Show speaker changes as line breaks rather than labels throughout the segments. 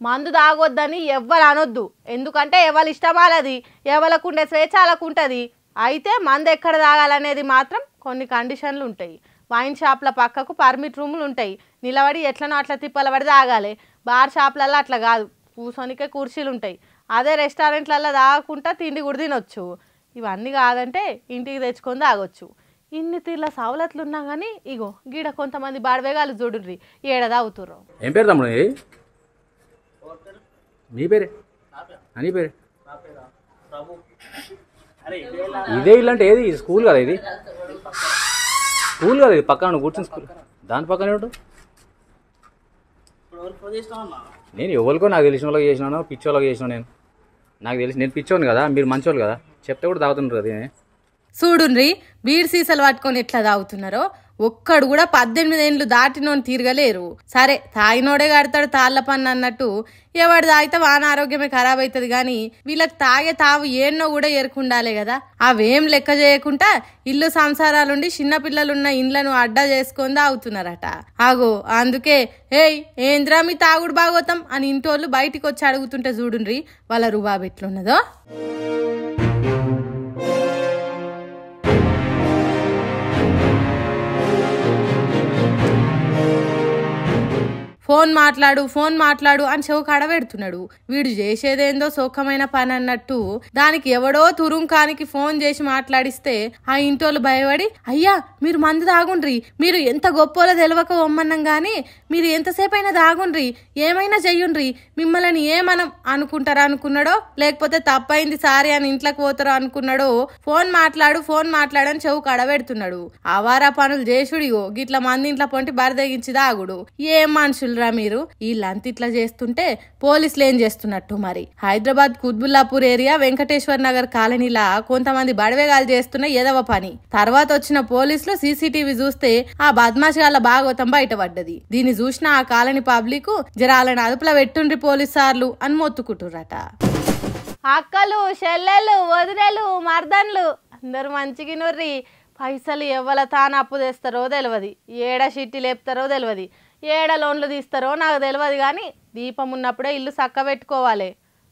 మందు తాగొద్దని ఎవ్వరు అనొద్దు, ఎందుకంటే ఎవరి ఇష్టం వాళ్ళది, ఎవరికుండే స్వేచ్ఛ వాళ్ళకు ఉంటుంది. అయితే మందు ఎక్కడ తాగాలనేది మాత్రం కొన్ని కండిషన్లు ఉంటాయి. వైన్ షాప్ల పక్కకు పర్మిట్ రూములు ఉంటాయి, నిలబడి ఎట్లనో అట్లా తిప్పలబడి తాగాలి. బార్ షాప్లలో అట్లా కాదు, కూర్చొనికే కుర్చీలు ఉంటాయి. అదే రెస్టారెంట్లలో తాగకుండా తిండి కూడా తినొచ్చు. ఇవన్నీ కాదంటే ఇంటికి తెచ్చుకొని తాగొచ్చు. ఇన్ని తీర్ల సవలతులు ఉన్నా కానీ ఇగో గీడ కొంతమంది బాడవేగాలు చూడుర్రి ఏడ తాగుతుర్రు.
ఏం పేరు తమ్ముడు? నీ పేరే? అని పేరే? ఇదే ఇల్లు అంటే ఏది? స్కూల్ కదా ఇది? స్కూల్ కదా ఇది? పక్కన కూర్చుని స్కూల్ దాని పక్కనే ఉంటుంది. నేను ఎవరికో నాకు తెలిసిన వాళ్ళకి చేసినాను, పిచ్చి వాళ్ళకి చేసినా. నాకు తెలిసి నేను పిచ్చోను కదా, మీరు మంచోళ్ళు కదా, చెప్తే కూడా తాగుతుంటారు. అది
చూడుండ్రి బీర్ సీసాలు పట్టుకొని ఎట్లా తాగుతున్నారో. ఒక్కడు కూడా 18 ఏళ్ళు దాటినోని తీరగలేరు. సరే తాగినోడే కడతాడు తాళ్ళ పన్ను అన్నట్టు ఎవడు తాగితే వాన ఆరోగ్యమే ఖరాబ్ అవుతుంది. కానీ వీళ్ళకి తాగే తావు ఏన్నో కూడా ఎరుకుండాలే కదా. అవేం లెక్క చేయకుండా ఇల్లు సంసారాలుండి చిన్నపిల్లలున్న ఇండ్లను అడ్డా చేసుకొని తాగుతున్నారట. ఆగో అందుకే ఏయ్ ఏంద్రా మీ తాగుడు బాగోతాం అని ఇంటోళ్ళు బయటికి వచ్చి అడుగుతుంటే చూడుండ్రి వాళ్ళ రుబాబు ఎట్లున్నదో. ఫోన్ మాట్లాడు అని చెవు కడబెడుతున్నాడు. వీడు చేసేదేందో సోఖమైన పని అన్నట్టు దానికి ఎవడో తురుంకానికి ఫోన్ చేసి మాట్లాడిస్తే ఆ ఇంటోళ్ళు భయపడి అయ్యా మీరు మందు తాగుండ్రి, మీరు ఎంత గొప్పోలో తెలవక వమ్మన్నాం గాని మీరు ఎంతసేపు అయినా తాగుండ్రి, ఏమైనా చెయ్యుండ్రి, మిమ్మల్ని ఏమనం అనుకుంటారో లేకపోతే తప్పైంది సారీ అని ఇంట్లోకి పోతారో అనుకున్నాడో ఫోన్ మాట్లాడని చెవు కడబెడుతున్నాడు. ఆవారా పనులు చేసుడిగో గిట్ల మంది ఇంట్లో పొంటి బరదగించి దాగుడు. ఏం మనుషులురా మీరు. వీళ్ళంత ఇట్లా చేస్తుంటే పోలీసులు ఏం చేస్తున్నట్టు మరి. హైదరాబాద్ కుత్బుల్లాపూర్ ఏరియా వెంకటేశ్వర్ నగర్ కాలనీలా కొంతమంది బడవేగాలు చేస్తున్న ఎదవ పని. తర్వాత వచ్చిన పోలీసులు సీసీటీవీ చూస్తే ఆ బద్మాషాల భాగవతం బయటపడ్డది. దీన్ని చూసిన ఆ కాలనీ పబ్లిక్ జరాలను అదుపులో పెట్టుండ్రి పోలీసు సార్లు అని మొత్తుకుంటుర్రట. అక్కలు చెల్లెలు వదినలు మర్దన్లు అందరు మంచిగినుర్రి. పైసలు ఎవ్వల తాను అప్పు తెస్తారో తెలియదు, ఏడ షిట్టి లేపుతారో తెలియదు, ఏడ లోన్లు తీస్తారో నాకు తెలియదు. కానీ దీపం ఉన్నప్పుడే ఇల్లు చక్క పెట్టుకోవాలి.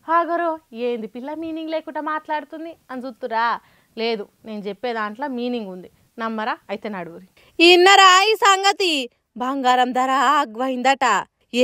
హాగరో ఏంది పిల్ల మీనింగ్ లేకుండా మాట్లాడుతుంది అని చూస్తురా? లేదు, నేను చెప్పే దాంట్లో మీనింగ్ ఉంది. నమ్మరా? అయితే నడుగురి. ఇన్నరా ఈ సంగతి. బంగారం ధర అగ్వైందట.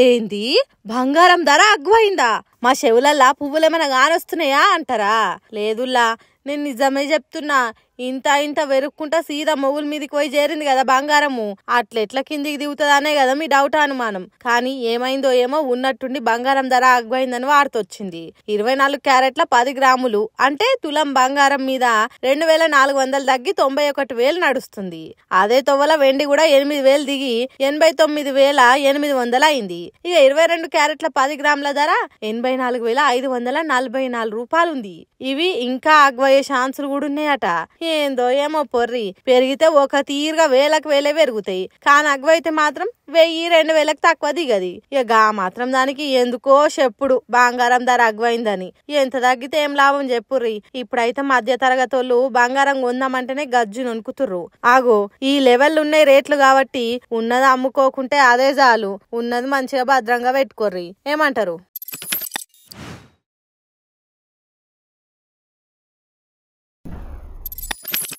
ఏంది బంగారం ధర అగ్వైందా? మా చెవులల్లా పువ్వులేమైనా గానొస్తున్నాయా అంటారా? లేదుల్లా, నేను నిజమే చెప్తున్నా. ఇంత వెరుక్కుంటా సీదా మొగుల మీదకి పోయి చేరింది కదా బంగారము. అట్లెట్ల కిందికి దిగుతుందనే కదా మీ డౌట్ అనుమానం. కానీ ఏమైందో ఏమో ఉన్నట్టుండి బంగారం ధర అగ్వైందని వార్తొచ్చింది. 24 క్యారెట్ల 10 గ్రాములు అంటే తులం బంగారం మీద 2400 తగ్గి 91,000 నడుస్తుంది. అదే తొవ్వల వెండి కూడా 8,000 దిగి 89,800 అయింది. ఇక 22 క్యారెట్ల 10 గ్రాముల ధర 84,544 రూపాయలుంది. ఇవి ఇంకా అగ్వయ్యే ఛాన్సులు కూడా ఉన్నాయట. ఏందో ఏమో పొర్రి, పెరిగితే ఒక తీరుగా వేలకు వేలే పెరుగుతాయి. కానీ అగ్వైతే మాత్రం 1000-2000 తక్కువ దిగది. ఇక మాత్రం దానికి ఎందుకో చెప్పుడు బంగారం ధర అగ్వైందని. ఎంత తగ్గితే ఏం లాభం చెప్పుర్రి. ఇప్పుడైతే మధ్య తరగతోళ్ళు బంగారం కొందామంటేనే గజ్జు నొనుకుతుర్రు. ఆగో ఈ లెవెల్ ఉన్నాయి రేట్లు కాబట్టి ఉన్నది అమ్ముకోకుంటే అదే చాలు. ఉన్నది మంచిగా భద్రంగా పెట్టుకోర్రి. ఏమంటారు?